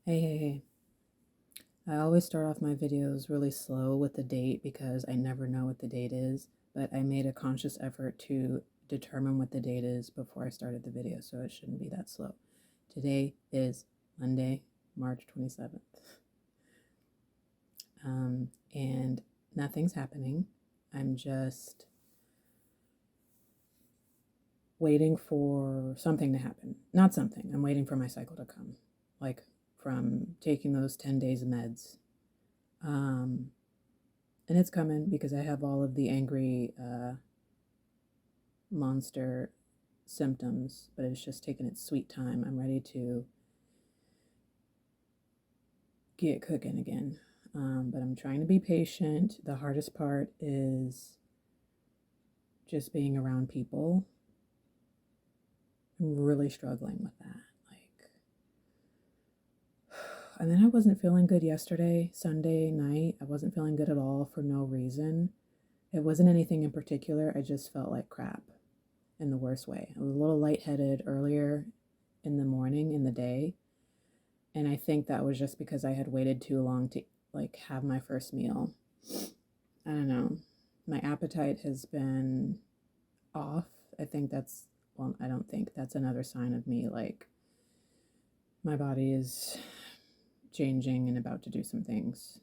Hey. I always start off my videos really slow with the date because I never know what the date is, but I made a conscious effort to determine what the date is before I started the video, so it shouldn't be that slow. Today is Monday, March 27th. And nothing's happening. I'm just waiting for something to happen. Not something. I'm waiting for my cycle to come. Like from taking those 10 days of meds. And it's coming because I have all of the angry monster symptoms, but it's just taking its sweet time. I'm ready to get cooking again. But I'm trying to be patient. The hardest part is just being around people. I'm really struggling with that. And then I wasn't feeling good yesterday, Sunday night. I wasn't feeling good at all for no reason. It wasn't anything in particular. I just felt like crap in the worst way. I was a little lightheaded earlier in the morning, in the day. And I think that was just because I had waited too long to have my first meal. I don't know. My appetite has been off. I don't think that's another sign of me. My body is changing and about to do some things.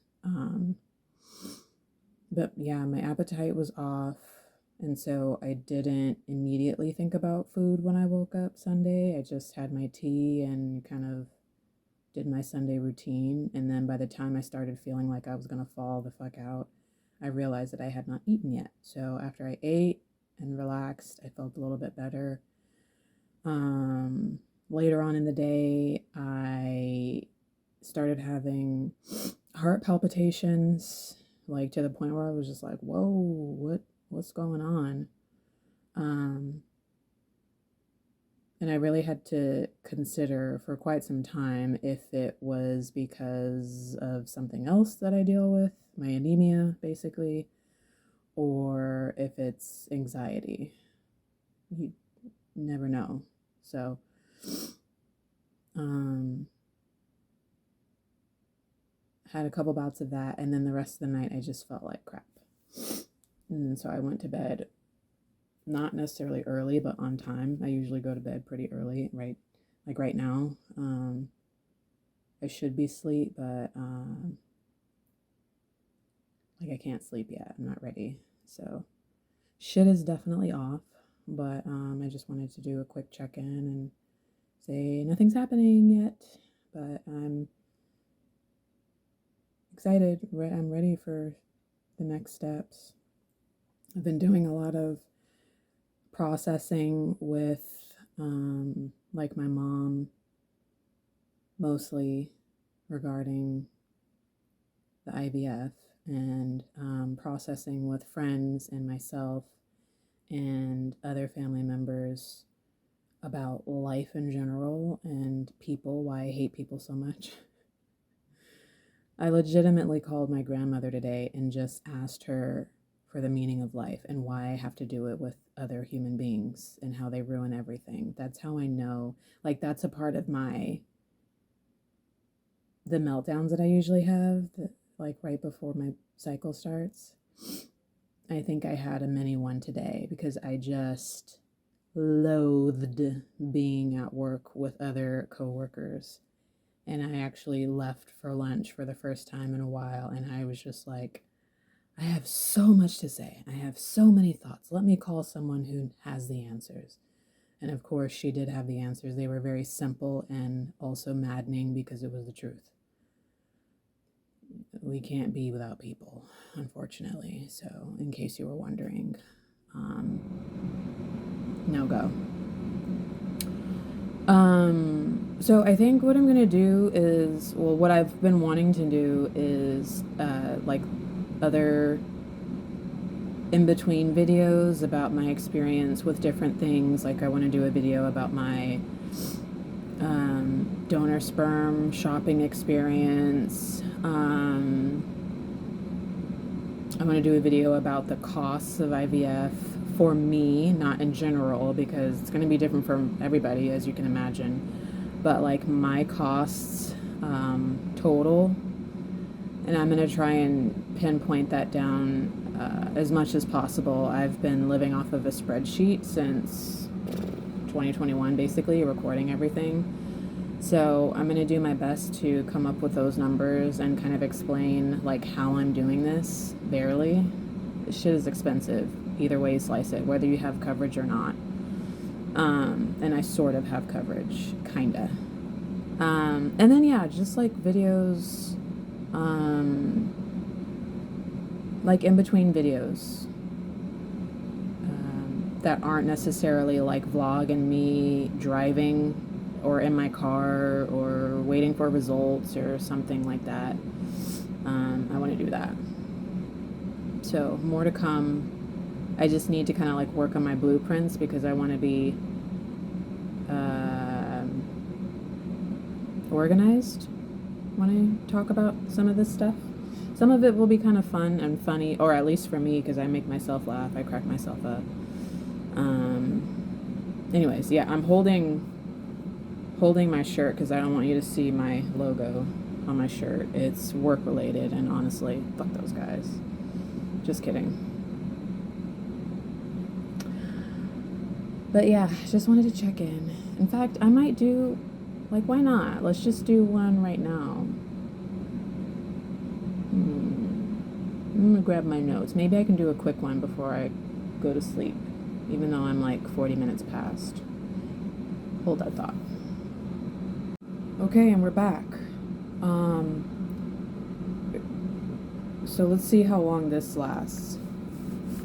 But yeah, my appetite was off. And so I didn't immediately think about food when I woke up Sunday. I just had my tea and kind of did my Sunday routine. And then by the time I started feeling like I was going to fall the fuck out, I realized that I had not eaten yet. So after I ate and relaxed, I felt a little bit better. Later on in the day, I started having heart palpitations, to the point where I was just like, whoa, what's going on? And I really had to consider for quite some time if it was because of something else that I deal with, my anemia, basically, or if it's anxiety. You never know. So, had a couple bouts of that, and then the rest of the night I just felt like crap. And so I went to bed, not necessarily early, but on time. I usually go to bed pretty early, right? Like right now. I should be asleep, but I can't sleep yet. I'm not ready. So shit is definitely off, but I just wanted to do a quick check-in and say nothing's happening yet, but I'm excited. I'm ready for the next steps. I've been doing a lot of processing with my mom, mostly regarding the IVF, and processing with friends and myself and other family members about life in general and people, why I hate people so much. I legitimately called my grandmother today and just asked her for the meaning of life and why I have to do it with other human beings and how they ruin everything. That's how I know, that's a part of the meltdowns that I usually have, right before my cycle starts. I think I had a mini one today because I just loathed being at work with other coworkers. And I actually left for lunch for the first time in a while, and I was just like, I have so much to say. I have so many thoughts. Let me call someone who has the answers. And of course, she did have the answers. They were very simple and also maddening because it was the truth. We can't be without people, unfortunately. So, in case you were wondering, no go. So I think what I'm going to do is, what I've been wanting to do is, other in-between videos about my experience with different things. I want to do a video about my donor sperm shopping experience. I want to do a video about the costs of IVF for me, not in general, because it's going to be different for everybody, as you can imagine. But my costs total. And I'm going to try and pinpoint that down as much as possible. I've been living off of a spreadsheet since 2021, basically, recording everything. So I'm going to do my best to come up with those numbers and kind of explain like how I'm doing this, barely. This shit is expensive, either way you slice it, whether you have coverage or not. And I sort of have coverage, kinda. And then yeah, just like videos, like in between videos, that aren't necessarily like vlog and me driving or in my car or waiting for results or something like that. I want to do that. So more to come. I just need to kind of like work on my blueprints because I want to be organized when I talk about some of this stuff. Some of it will be kind of fun and funny, or at least for me, because I make myself laugh. I crack myself up. Anyways, yeah, I'm holding my shirt because I don't want you to see my logo on my shirt. It's work related, and honestly, fuck those guys. Just kidding. But yeah, just wanted to check in. In fact, I might do, like, why not? Let's just do one right now. I'm gonna grab my notes. Maybe I can do a quick one before I go to sleep, even though I'm like 40 minutes past. Hold that thought. Okay, and we're back. So let's see how long this lasts.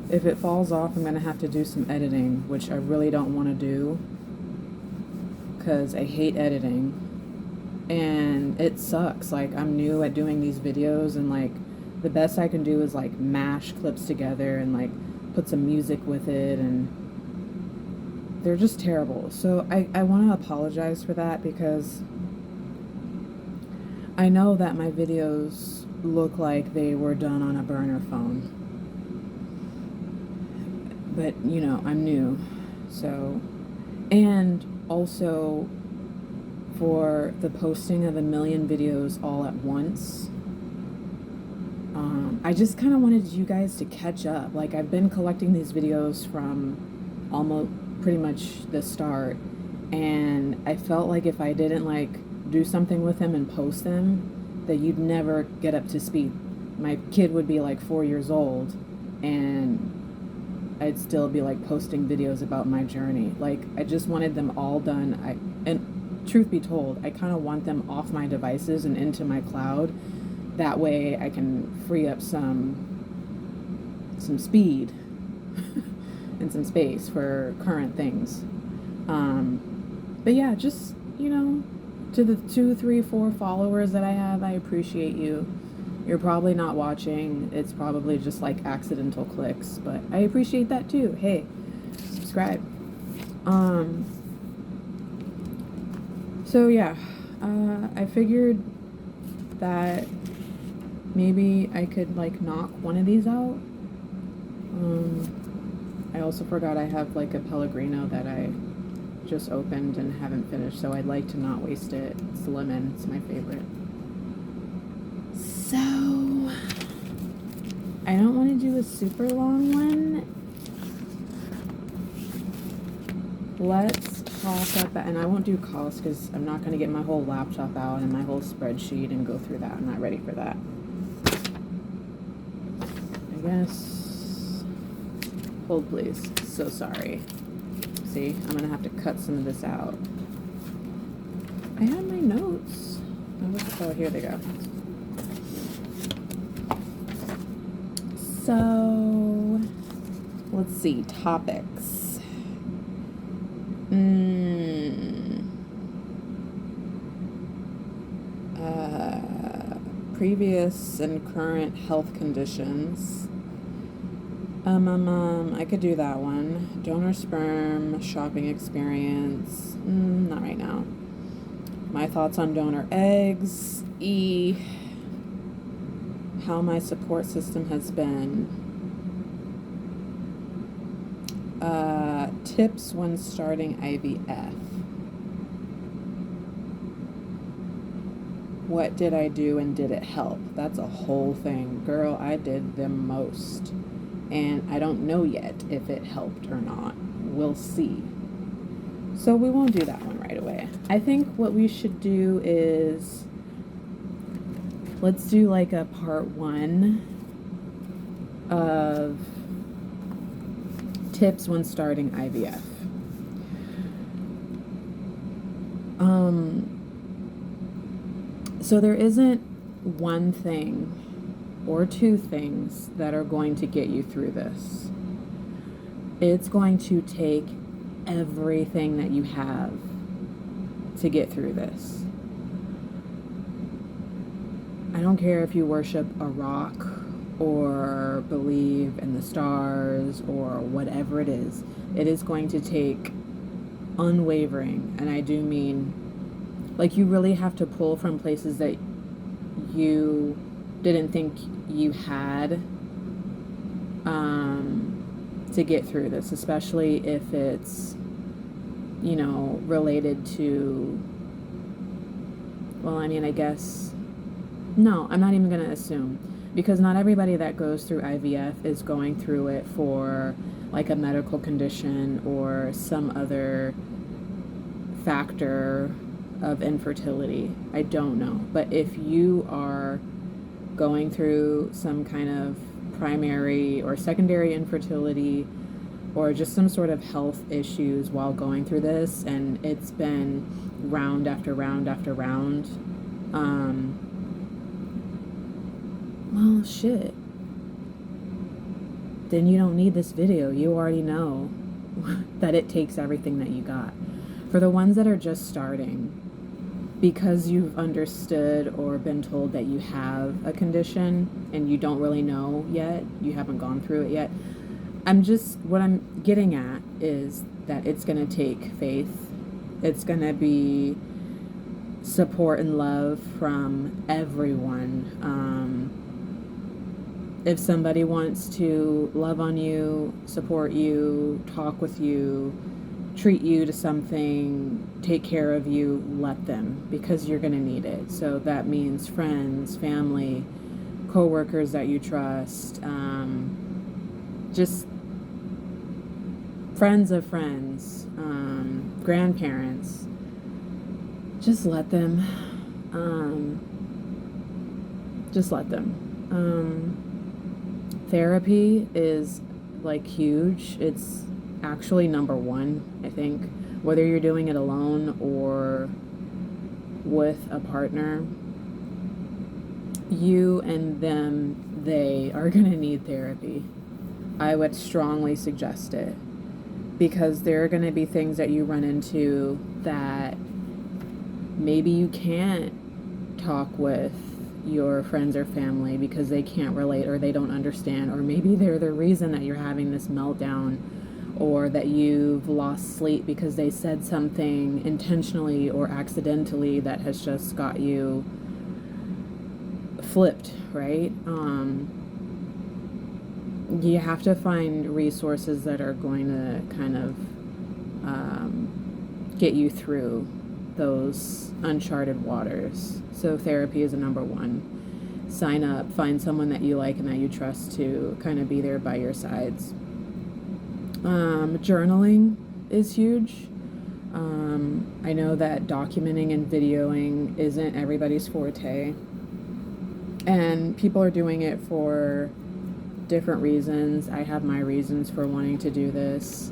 If it falls off, I'm going to have to do some editing, which I really don't want to do because I hate editing. And it sucks. Like, I'm new at doing these videos, and like the best I can do is like mash clips together and like put some music with it, and they're just terrible. So I want to apologize for that because I know that my videos look like they were done on a burner phone. But, you know, I'm new. So, and also for the posting of 1 million videos all at once, I just kind of wanted you guys to catch up. Like, I've been collecting these videos from almost pretty much the start, and I felt like if I didn't like do something with them and post them, that you'd never get up to speed. My kid would be like 4 years old, and I'd still be like posting videos about my journey. Like, I just wanted them all done. And truth be told, I kind of want them off my devices and into my cloud. That way I can free up some speed and some space for current things. But yeah, just, you know, to the 2, 3, 4 followers that I have, I appreciate you. You're probably not watching. It's probably just like accidental clicks, but I appreciate that too. Hey, subscribe. So yeah, I figured that maybe I could like knock one of these out. I also forgot I have like a Pellegrino that I just opened and haven't finished, so I'd like to not waste it. It's lemon. It's my favorite. So I don't want to do a super long one. Let's talk about, and I won't do cost because I'm not going to get my whole laptop out and my whole spreadsheet and go through that. I'm not ready for that. I guess. Hold please. So sorry. See, I'm going to have to cut some of this out. I had my notes. Oh, here they go. So, let's see, topics. Previous and current health conditions. I could do that one. Donor sperm, shopping experience. Not right now. My thoughts on donor eggs. How my support system has been. Tips when starting IVF. what did I do and did it help? That's a whole thing. Girl, I did the most. And I don't know yet if it helped or not. We'll see. So we won't do that one right away. I think what we should do is, let's do like a part 1 of tips when starting IVF. So there isn't one thing or 2 things that are going to get you through this. It's going to take everything that you have to get through this. I don't care if you worship a rock or believe in the stars or whatever it is going to take unwavering, and I do mean, like, you really have to pull from places that you didn't think you had to get through this, especially if it's, you know, related to, well, I mean, I guess, no, I'm not even going to assume, because not everybody that goes through IVF is going through it for like a medical condition or some other factor of infertility. I don't know. But if you are going through some kind of primary or secondary infertility or just some sort of health issues while going through this, and it's been round after round after round, well, shit. Then you don't need this video. You already know that it takes everything that you got. For the ones that are just starting, because you've understood or been told that you have a condition and you don't really know yet, you haven't gone through it yet, what I'm getting at is that it's going to take faith. It's going to be support and love from everyone. If somebody wants to love on you, support you, talk with you, treat you to something, take care of you, let them, because you're going to need it. So that means friends, family, co-workers that you trust, just friends of friends, grandparents. Just let them. Just let them. Therapy is like huge. It's actually number 1, I think, whether you're doing it alone or with a partner. You and them, they are going to need therapy. I would strongly suggest it, because there are going to be things that you run into that maybe you can't talk with your friends or family because they can't relate or they don't understand, or maybe they're the reason that you're having this meltdown, or that you've lost sleep because they said something intentionally or accidentally that has just got you flipped, right? You have to find resources that are going to kind of get you through those uncharted waters. So therapy is a number 1. Sign up, find someone that you like and that you trust to kind of be there by your sides. Journaling is huge. I know that documenting and videoing isn't everybody's forte, and people are doing it for different reasons. I have my reasons for wanting to do this,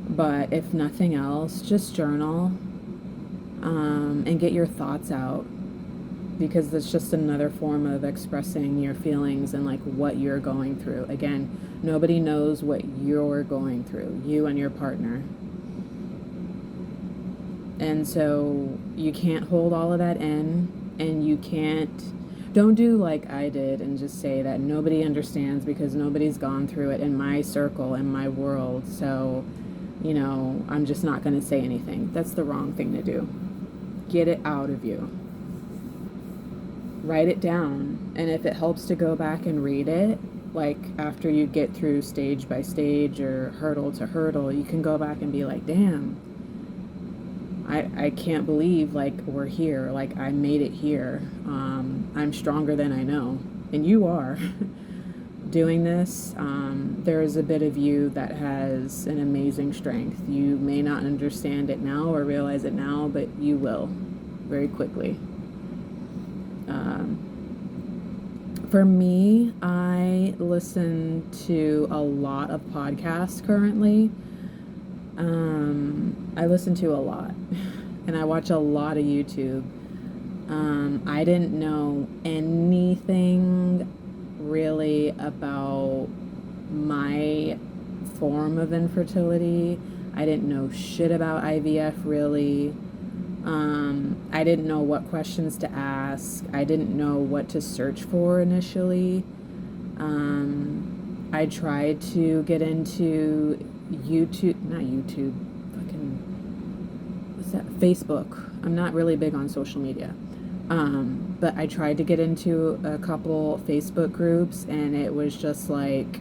but if nothing else, just journal, and get your thoughts out, because that's just another form of expressing your feelings and like what you're going through. Again, nobody knows what you're going through, you and your partner. And so you can't hold all of that in, and don't do like I did and just say that nobody understands because nobody's gone through it in my circle, in my world, so, you know, I'm just not going to say anything. That's the wrong thing to do. Get it out of you. Write it down, and if it helps to go back and read it, like after you get through stage by stage or hurdle to hurdle, you can go back and be like, damn, I can't believe like we're here. Like I made it here. I'm stronger than I know. And you are doing this. There is a bit of you that has an amazing strength. You may not understand it now or realize it now, but you will very quickly. For me, I listen to a lot of podcasts currently. I listen to a lot, and I watch a lot of YouTube. I didn't know anything really about my form of infertility. I didn't know shit about IVF really. I didn't know what questions to ask. I didn't know what to search for initially. I tried to get into not YouTube, what's that? Facebook. I'm not really big on social media. But I tried to get into a couple Facebook groups, and it was just like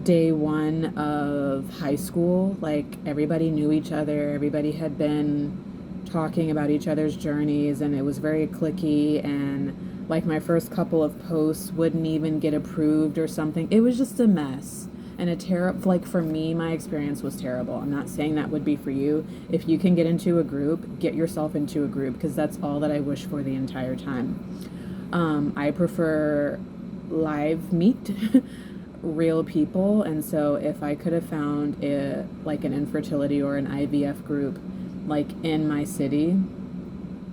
day one of high school. Like everybody knew each other. Everybody had been talking about each other's journeys, and it was very cliquey, and like my first couple of posts wouldn't even get approved or something. It was just a mess. And like for me, my experience was terrible. I'm not saying that would be for you. If you can get into a group, get yourself into a group, because that's all that I wish for the entire time. I prefer live meet real people, and so if I could have found like an infertility or an IVF group like in my city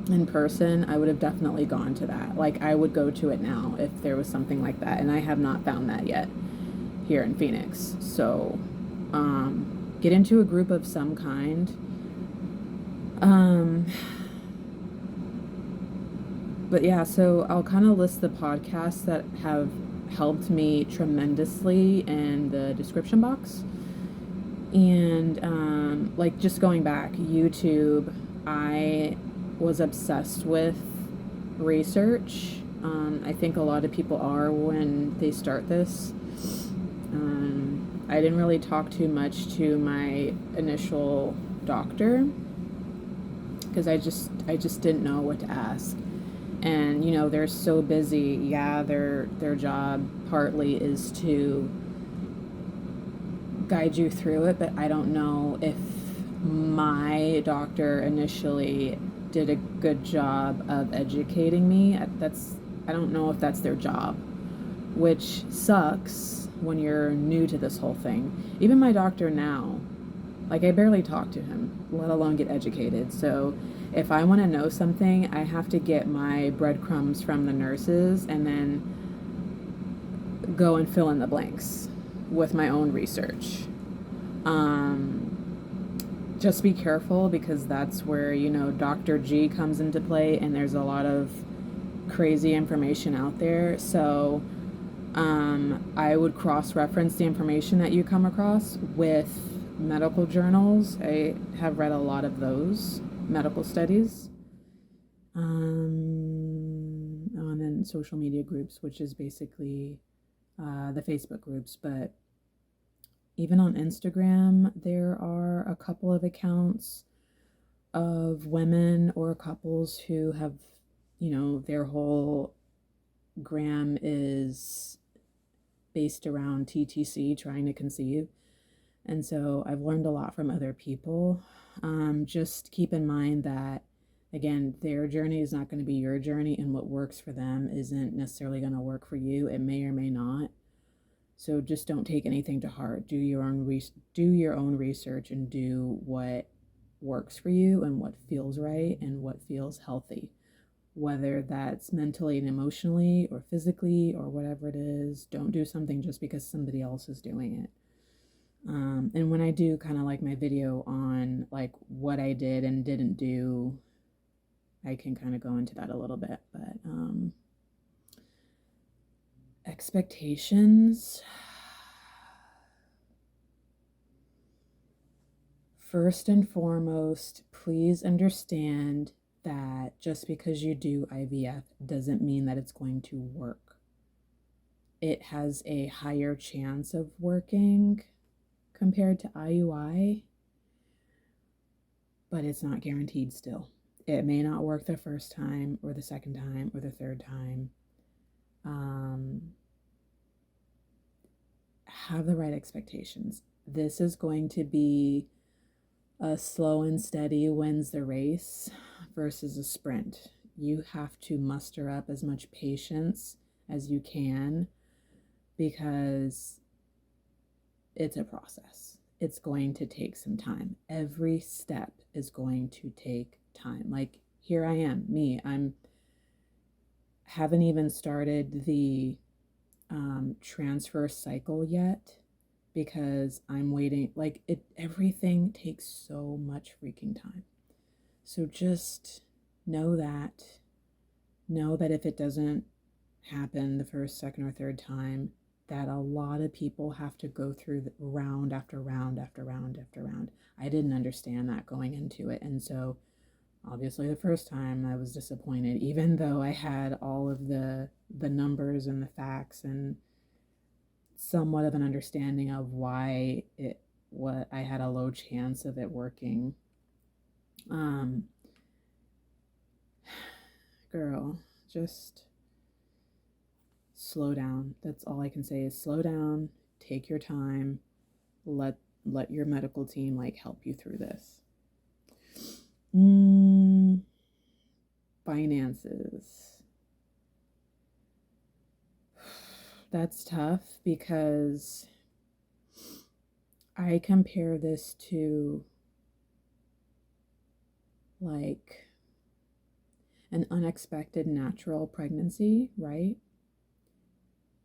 in person, I would have definitely gone to that. Like I would go to it now if there was something like that, and I have not found that yet here in Phoenix. So get into a group of some kind. But yeah, so I'll kind of list the podcasts that have helped me tremendously in the description box. And like just going back, YouTube, I was obsessed with research. I think a lot of people are when they start this. I didn't really talk too much to my initial doctor because I just didn't know what to ask. And you know, they're so busy. Yeah, their job partly is to guide you through it, but I don't know if my doctor initially did a good job of educating me. I don't know if that's their job, which sucks when you're new to this whole thing. Even my doctor now, like I barely talk to him, let alone get educated. So if I want to know something, I have to get my breadcrumbs from the nurses and then go and fill in the blanks with my own research. Just be careful, because that's where, you know, Dr. G comes into play, and there's a lot of crazy information out there. So I would cross-reference the information that you come across with medical journals. I have read a lot of those medical studies. And then social media groups, which is basically the Facebook groups. But even on Instagram, there are a couple of accounts of women or couples who have, you know, their whole gram is based around TTC, trying to conceive. And so I've learned a lot from other people. Just keep in mind that, again, their journey is not going to be your journey, and what works for them isn't necessarily going to work for you. It may or may not. So just don't take anything to heart. Do your own research and do what works for you and what feels right and what feels healthy, whether that's mentally and emotionally or physically or whatever it is. Don't do something just because somebody else is doing it. And when I do kind of like my video on like what I did and didn't do, I can kind of go into that a little bit. But expectations. First and foremost, please understand that just because you do IVF doesn't mean that it's going to work. It has a higher chance of working compared to IUI, but it's not guaranteed still. It may not work the first time or the second time or the third time. Have the right expectations. This is going to be a slow and steady wins the race versus a sprint. You have to muster up as much patience as you can because it's a process. It's going to take some time. Every step is going to take time. Like here I am, me. Haven't even started the transfer cycle yet because I'm waiting. Like everything takes so much freaking time. So just know that if it doesn't happen the first, second, or third time, that a lot of people have to go through round after round after round after round. I didn't understand that going into it. And so obviously the first time I was disappointed, even though I had all of the numbers and the facts and somewhat of an understanding of why what I had a low chance of it working. Girl, just slow down. That's all I can say is slow down, take your time, let your medical team like help you through this. Finances. That's tough because I compare this to like an unexpected natural pregnancy, right?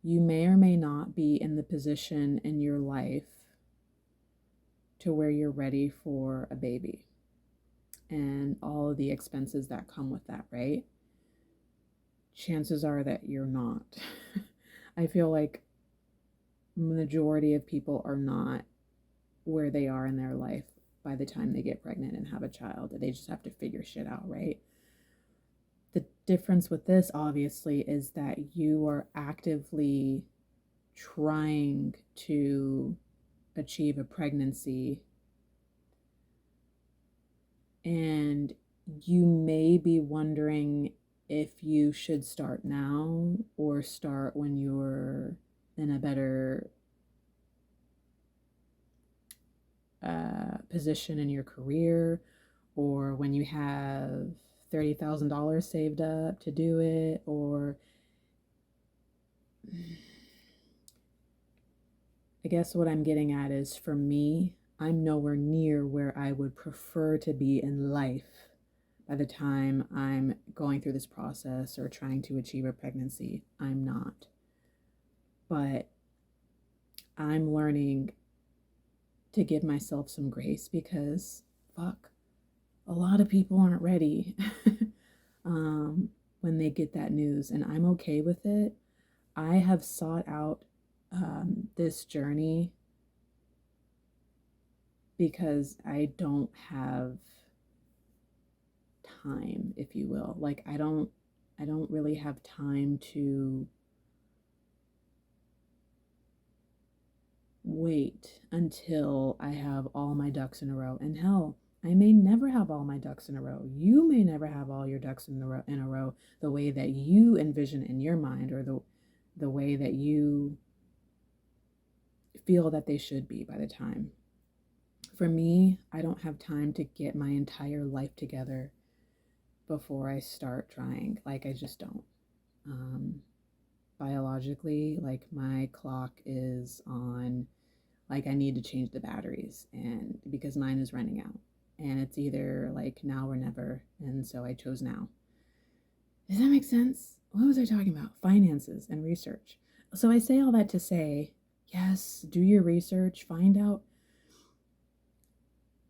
You may or may not be in the position in your life to where you're ready for a baby and all of the expenses that come with that, right? Chances are that you're not. I feel like majority of people are not where they are in their life by the time they get pregnant and have a child. They just have to figure shit out, right? The difference with this, obviously, is that you are actively trying to achieve a pregnancy, and you may be wondering if you should start now or start when you're in a better position in your career, or when you have $30,000 saved up to do it, or I guess what I'm getting at is, for me, I'm nowhere near where I would prefer to be in life by the time I'm going through this process or trying to achieve a pregnancy. I'm not. But I'm learning to give myself some grace because, fuck, a lot of people aren't ready when they get that news, and I'm okay with it. I have sought out this journey because I don't have time, if you will. Like I don't really have time to wait until I have all my ducks in a row. And hell, I may never have all my ducks in a row. You may never have all your ducks in a row the way that you envision in your mind, or the way that you feel that they should be by the time. For me, I don't have time to get my entire life together before I start trying. Like I just don't. Biologically, like my clock is on, like I need to change the batteries, and because mine is running out, and it's either like now or never, and so I chose now. Does that make sense? What was I talking about? Finances and research. So I say all that to say, yes, do your research, find out,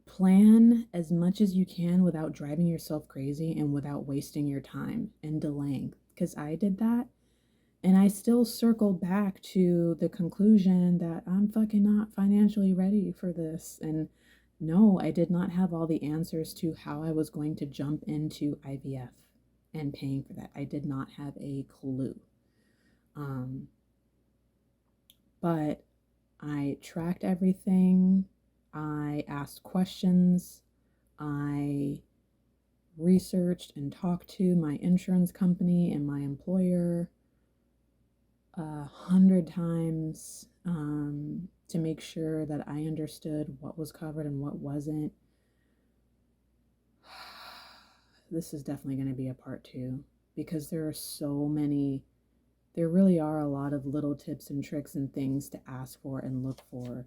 plan as much as you can without driving yourself crazy and without wasting your time and delaying, because I did that. And I still circled back to the conclusion that I'm fucking not financially ready for this. And no, I did not have all the answers to how I was going to jump into IVF and paying for that. I did not have a clue. But I tracked everything. I asked questions. I researched and talked to my insurance company and my employer 100 times to make sure that I understood what was covered and what wasn't. This is definitely going to be a part 2 because there really are a lot of little tips and tricks and things to ask for and look for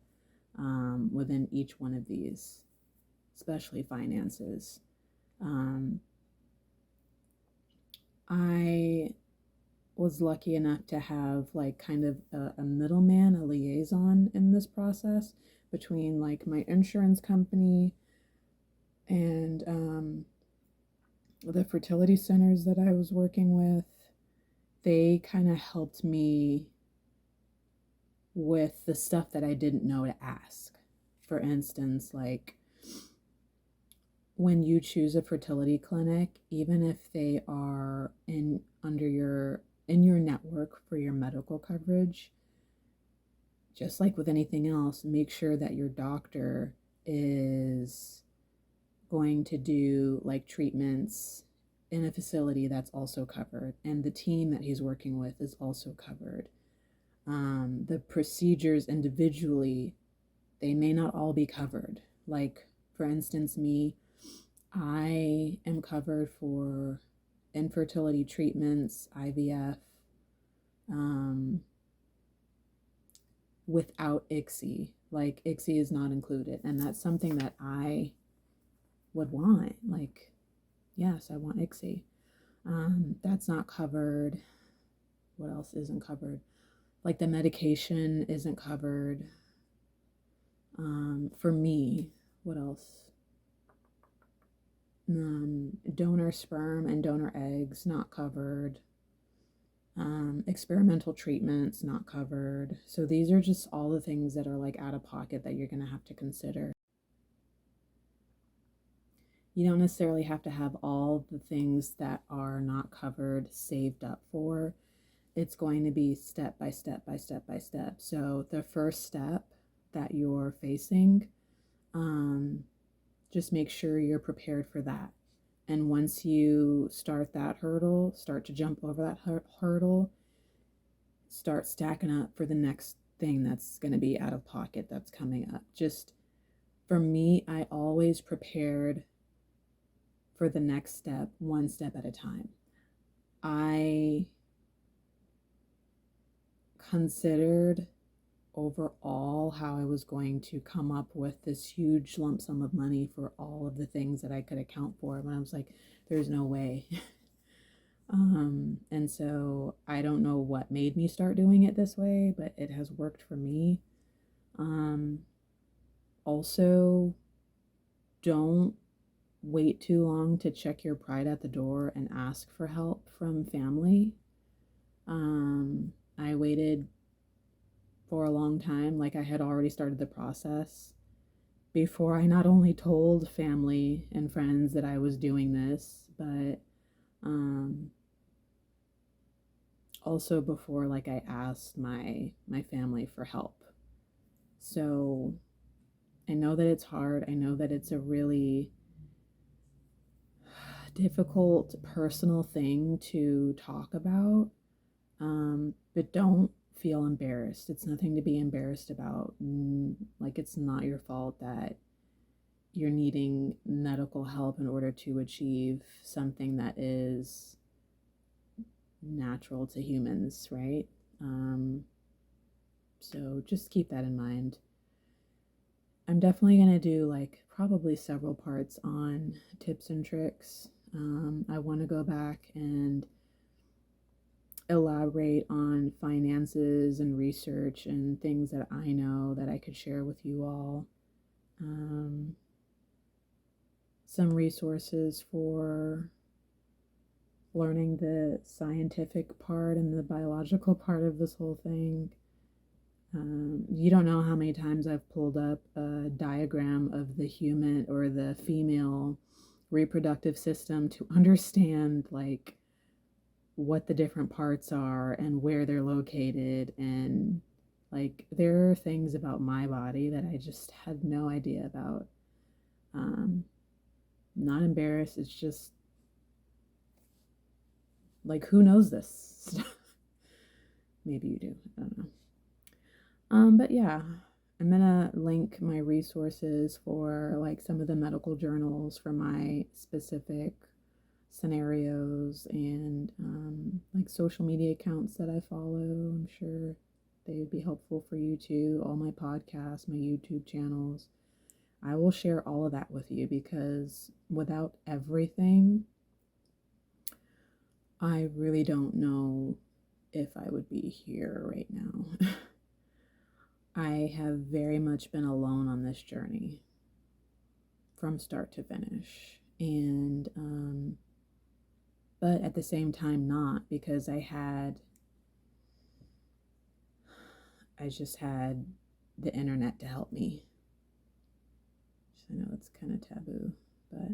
within each one of these, especially finances. I was lucky enough to have like kind of a middleman, a liaison in this process between like my insurance company and the fertility centers that I was working with. They kind of helped me with the stuff that I didn't know to ask. For instance, like when you choose a fertility clinic, even if they are in your network for your medical coverage, just like with anything else, make sure that your doctor is going to do like treatments in a facility that's also covered, and the team that he's working with is also covered. The procedures individually, they may not all be covered. Like, for instance, me, I am covered for infertility treatments, IVF, without ICSI. Like, ICSI is not included, and that's something that I would want. Like, yes, I want ICSI. That's not covered. What else isn't covered? Like the medication isn't covered. For me, what else? Donor sperm and donor eggs not covered. Experimental treatments not covered. So these are just all the things that are like out of pocket that you're going to have to consider. You don't necessarily have to have all the things that are not covered saved up for. It's going to be step by step by step by step. So the first step that you're facing, just make sure you're prepared for that. And once you start that hurdle, start to jump over that hurdle, start stacking up for the next thing that's going to be out of pocket that's coming up. Just for me, I always prepared for the next step, one step at a time. I considered overall how I was going to come up with this huge lump sum of money for all of the things that I could account for. When I was like, there's no way. And so I don't know what made me start doing it this way, but it has worked for me. Also, don't wait too long to check your pride at the door and ask for help from family. I waited for a long time, like I had already started the process before I not only told family and friends that I was doing this, but also before like I asked my family for help. So I know that it's hard. I know that it's a really difficult personal thing to talk about, but don't feel embarrassed. It's nothing to be embarrassed about. Like, it's not your fault that you're needing medical help in order to achieve something that is natural to humans, right? So just keep that in mind. I'm definitely going to do like probably several parts on tips and tricks. I want to go back and elaborate on finances and research and things that I know that I could share with you all. Some resources for learning the scientific part and the biological part of this whole thing. You don't know how many times I've pulled up a diagram of the human or the female reproductive system to understand like what the different parts are and where they're located, and like there are things about my body that I just had no idea about. Not embarrassed. It's just like, who knows this stuff? Maybe you do. I don't know. But yeah, I'm gonna link my resources for like some of the medical journals for my specific scenarios and like social media accounts that I follow. I'm sure they would be helpful for you too. All my podcasts, my YouTube channels. I will share all of that with you because without everything, I really don't know if I would be here right now. I have very much been alone on this journey from start to finish. And, but at the same time, not, because I just had the internet to help me. I know it's kind of taboo, but